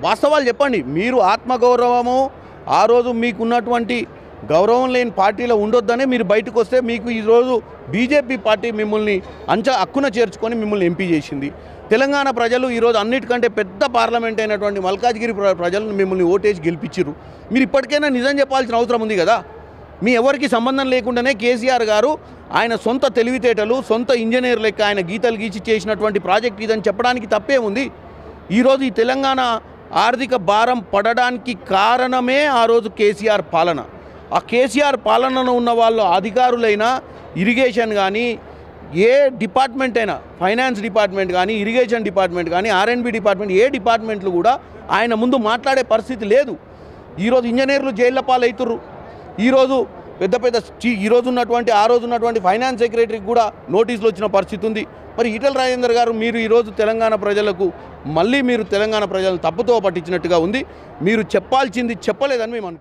వాస్తవాలు చెప్పండి. మీరు ఆత్మగౌరవము ఆ రోజు మీకున్నటువంటి గౌరవం లేని పార్టీలో ఉండొద్దనే మీరు బయటకు వస్తే మీకు ఈరోజు బీజేపీ పార్టీ మిమ్మల్ని హక్కున చేర్చుకొని మిమ్మల్ని ఎంపీ చేసింది. తెలంగాణ ప్రజలు ఈరోజు అన్నిటికంటే పెద్ద పార్లమెంట్ అయినటువంటి మల్కాజ్గిరి ప్రజలను మిమ్మల్ని ఓటేసి గెలిపించారు. మీరు ఇప్పటికైనా నిజం చెప్పాల్సిన అవసరం ఉంది కదా. మీ ఎవరికి సంబంధం లేకుండానే కేసీఆర్ గారు ఆయన సొంత తెలివితేటలు, సొంత ఇంజనీర్ లెక్క ఆయన గీతలు గీచి చేసినటువంటి ప్రాజెక్ట్ ఇదని చెప్పడానికి తప్పే ఉంది. ఈరోజు ఈ తెలంగాణ ఆర్థిక భారం పడడానికి కారణమే ఆ రోజు కేసీఆర్ పాలన. ఆ కేసీఆర్ పాలనలో ఉన్న వాళ్ళు అధికారులైనా, ఇరిగేషన్ కానీ, ఏ డిపార్ట్మెంట్ అయినా, ఫైనాన్స్ డిపార్ట్మెంట్ కానీ, ఇరిగేషన్ డిపార్ట్మెంట్ కానీ, R&B డిపార్ట్మెంట్, ఏ డిపార్ట్మెంట్లు కూడా ఆయన ముందు మాట్లాడే పరిస్థితి లేదు. ఈరోజు ఇంజనీర్లు జైళ్ళ పాలవుతుర్రు. ఈరోజు పెద్ద పెద్ద ఈరోజు ఉన్నటువంటి ఆ రోజు ఉన్నటువంటి ఫైనాన్స్ సెక్రటరీకి కూడా నోటీసులు వచ్చిన పరిస్థితి ఉంది. మరి ఈటెల రాజేందర్ గారు మీరు ఈరోజు తెలంగాణ ప్రజలకు మళ్ళీ మీరు తెలంగాణ ప్రజలను తప్పుతో పట్టించినట్టుగా ఉంది. మీరు చెప్పాల్సింది చెప్పలేదని మేము